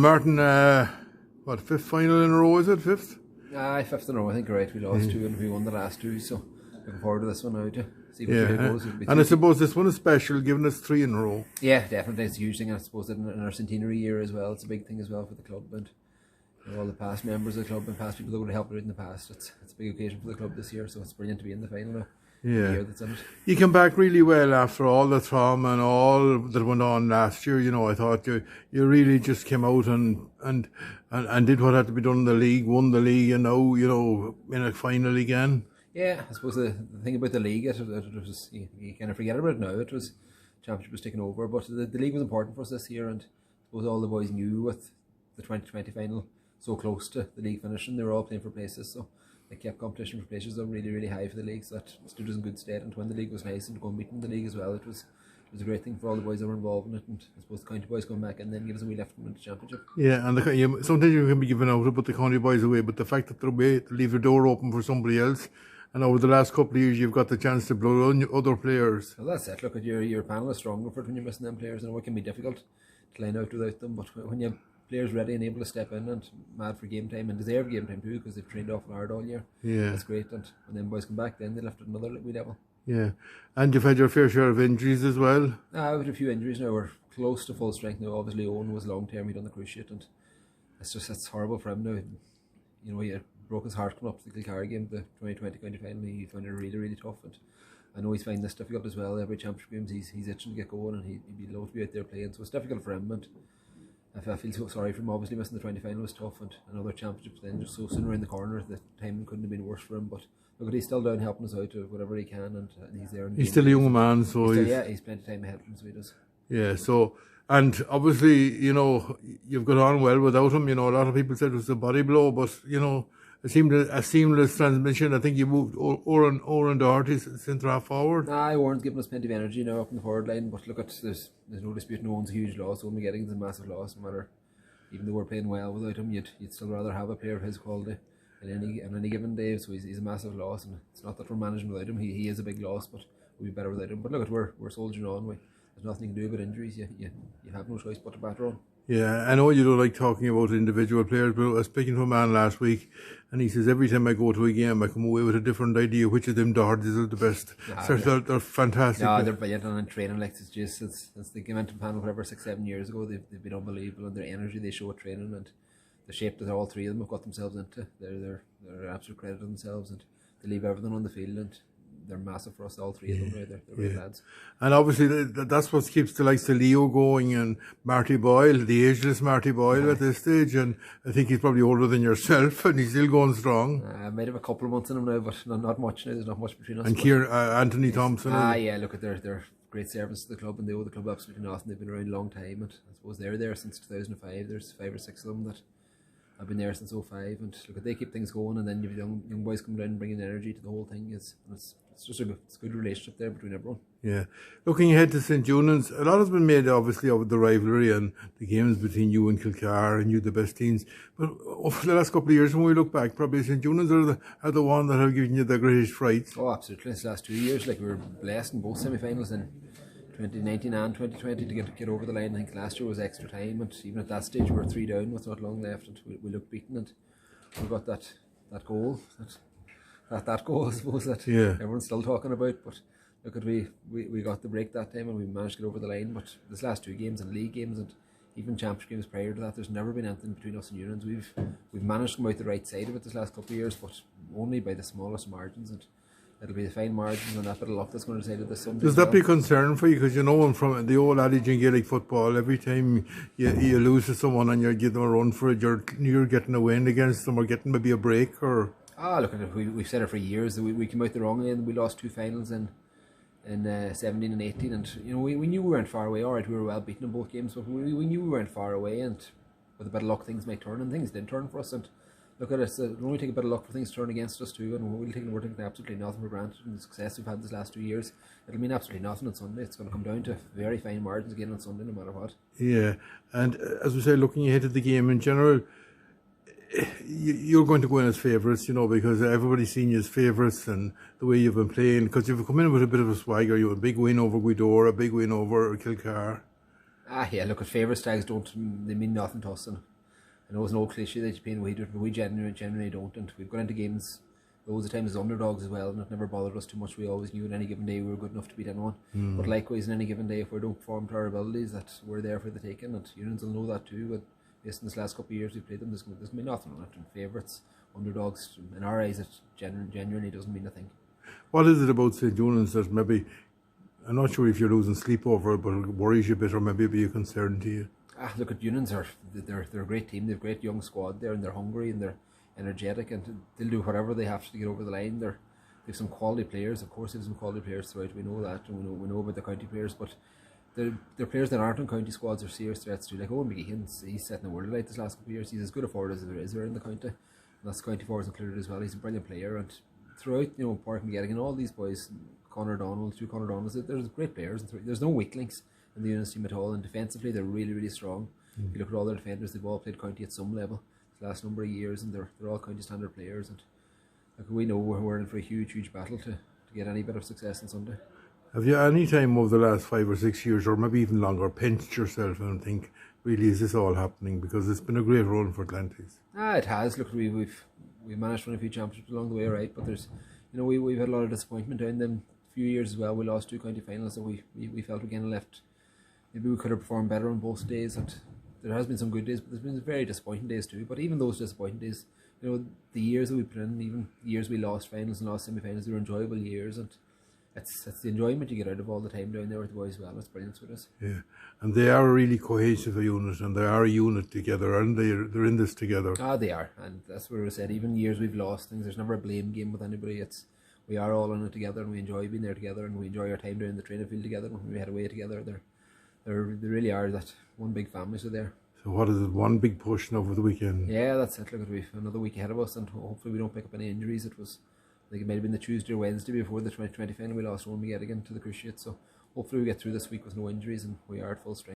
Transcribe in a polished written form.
Martin, what, fifth final in a row, is it? Fifth? Fifth in a row, I think you're right. We lost two and we won the last two, so looking forward to this one now to see what it goes. And I suppose this one is special, given it's three in a row. Yeah, definitely. It's a huge thing, and I suppose that in our centenary year as well, it's a big thing as well for the club, and all the past members of the club and past people that would have helped out in the past. It's a big occasion for the club this year, so it's brilliant to be in the final now. Yeah, the year that's in it. You came back really well after all the trauma and all that went on last year. You know, I thought you really just came out and did what had to be done in the league, won the league, and now, you know, in a final again. Yeah, I suppose the thing about the league, it was, you kind of forget about it now. It was, championship was taken over, but the league was important for us this year, and I suppose all the boys knew with the 2020 final so close to the league finishing, they were all playing for places, so they kept competition for places up really, really high for the league, so that stood us in good stead. And to win the league was nice, and to go and meet in the league as well, it was a great thing for all the boys that were involved in it, and I suppose the county boys come back and then give us a wee lift from the championship. Yeah, and sometimes you can be given out about the county boys away, but the fact that they're away to leave the door open for somebody else, and over the last couple of years you've got the chance to blow on other players. Well, that's it. Look, at your panel is stronger for it when you're missing them players, and it can be difficult to line out without them, but when you have players ready and able to step in and mad for game time and deserve game time too, because they've trained awful hard all year. Yeah, that's great. And when them boys come back, then they lift it another wee level. Yeah, and you've had your fair share of injuries as well. We've had a few injuries now. We're close to full strength now. Obviously, Owen was long term. He'd done the cruise ship, and it's horrible for him now. You know, he broke his heart coming up to the Kilcar game, the 2020 county final. He found it really, really tough, and I know he's finding this difficult as well. Every championship games, he's itching to get going, and he'd be low to be out there playing. So it's difficult for him, and I feel so sorry for him. Obviously missing the 20 final was tough, and another championship then just so soon around the corner. The timing couldn't have been worse for him, but look, he's still down helping us out with whatever he can, and he's there. He's still a young man, so he's plenty of time ahead of him, so he does. Yeah, so, and obviously, you know, you've got on well without him. You know, a lot of people said it was a body blow, but, you know, it seemed a seamless transmission. I think you moved Oran Doherty's centre half forward. Oran's giving us plenty of energy now up in the forward line, but look, there's no dispute. Owen's a huge loss. Owen McGetting's a massive loss. No matter, even though we're playing well without him, you'd still rather have a player of his quality on any given day. So he's a massive loss, and it's not that we're managing without him. He is a big loss, but we'll be better without him. But look, we're soldiering on. There's nothing you can do about injuries. You have no choice but to batter on. Yeah, I know you don't like talking about individual players, but I was speaking to a man last week, and he says every time I go to a game, I come away with a different idea which of them Dohertys are the best. They're fantastic. No, they're brilliant, and in training, like since they came into panel whatever 6-7 years ago, they've been unbelievable, and their energy they show at training, and the shape that all three of them have got themselves into, they're absolute credit to themselves, and they leave everything on the field, and they're massive for us, all three of them. They're great lads. And obviously that's what keeps the likes of Leo going, and Marty Boyle, the ageless Marty Boyle at this stage, and I think he's probably older than yourself, and he's still going strong. I might have a couple of months in him now, but not much now. There's not much between us. And Anthony Thompson. Yeah, look, they're great service to the club, and they owe the club absolutely nothing. They've been around a long time, and I suppose they're there since 2005. There's 5 or 6 of them that have been there since 2005, and look, they keep things going, and then you've young boys coming down and bringing energy to the whole thing. It's just a good relationship there between everyone. Yeah. Looking ahead to St. Junans, a lot has been made obviously of the rivalry and the games between you and Kilcar and you the best teams. But over the last couple of years, when we look back, probably St. Junans are the one that have given you the greatest frights. Oh, absolutely. This last 2 years, like, we were blessed in both semi-finals in 2019 and 2020 to get over the line. I think last year was extra time, and even at that stage we were 3 down with not long left, and we looked beaten, and we got that goal. That goal, I suppose, that everyone's still talking about. But look, we got the break that time, and we managed to get over the line. But this last 2 games, and league games, and even championship games prior to that, there's never been anything between us and Unions. We've managed to come out the right side of it this last couple of years, but only by the smallest margins, and it'll be the fine margins and that bit of luck that's going to decide it this Sunday. Does that be a concern for you? Because you know, from the old adage in Gaelic football, every time you lose to someone and you give them a run for it, you're getting a win against them or getting maybe a break, or. Look, we've said it for years that we came out the wrong way, and we lost 2 finals in 17 and 18, and you know, we knew we weren't far away. Alright, we were well beaten in both games, but we knew we weren't far away, and with a bit of luck things might turn, and things did turn for us. And look at us, it'll only take a bit of luck for things to turn against us too, and we're taking absolutely nothing for granted. And the success we've had this last 2 years, it'll mean absolutely nothing on Sunday. It's going to come down to very fine margins again on Sunday, no matter what. Yeah, and as we say, looking ahead at the game in general, you're going to go in as favourites, you know, because everybody's seen you as favourites, and the way you've been playing, because you've come in with a bit of a swagger. You have a big win over Guidora, a big win over Kilcar. Yeah, look, at favourites tags they mean nothing to us, and I know it's an old cliche that you paint away to it, but we genuinely don't. And we've gone into games loads of times as underdogs as well, and it never bothered us too much. We always knew on any given day we were good enough to beat anyone. But likewise, on any given day, if we don't perform to our abilities, that we're there for the taking. And Unions will know that too. But based on this last couple of years we've played them, there's going to be nothing on it. And favourites, underdogs, in our eyes, it genuinely doesn't mean a thing. What is it about St. Unions that maybe, I'm not sure if you're losing sleep over it, but it worries you a bit or maybe be a concern to you? Look, at Unions they're a great team. They've a great young squad there, and they're hungry and they're energetic, and they'll do whatever they have to get over the line. They've some quality players, of course. They've some quality players throughout. We know that, and we know about the county players, but they're players that aren't on county squads are serious threats too. Like Owen McGeehan, he's setting the world alight this last couple of years. He's as good a forward as there is around the county, and that's county forwards included as well. He's a brilliant player, and throughout, Park McGettigan and all these boys, Conor Donald, there's great players, and there's no weak links in the Unions team at all. And defensively, they're really, really strong. If you look at all their defenders, they've all played county at some level the last number of years, and they're all county standard players. And like, we know we're in for a huge battle to get any bit of success on Sunday. Have you any time over the last 5 or 6 years, or maybe even longer, pinched yourself and think, really, is this all happening? Because it's been a great run for Atlantis. It has. Look, we've managed to win a few championships along the way, right? But there's, we've had a lot of disappointment down them few years as well. We lost 2 county finals that we felt we kind of left. Maybe we could have performed better on both days, and there has been some good days, but there's been very disappointing days too. But even those disappointing days, the years that we put in, even the years we lost finals and lost semi-finals, they were enjoyable years, and it's the enjoyment you get out of all the time down there with the boys as well. It's brilliant with us. Yeah, and they are a really cohesive unit, and they are a unit together, and they're in this together. They are, and that's what I said. Even years we've lost things, there's never a blame game with anybody. We are all in it together, and we enjoy being there together, and we enjoy our time down the training field together. When we head away together, they really are that one big family. So there. So what is it? One big push now for the weekend? Yeah, that's it. Look, we've another week ahead of us, and hopefully we don't pick up any injuries. I think it might have been the Tuesday or Wednesday before the 2020 final. We lost Owen McGettigan to the cruciate, so hopefully we get through this week with no injuries, and we are at full strength.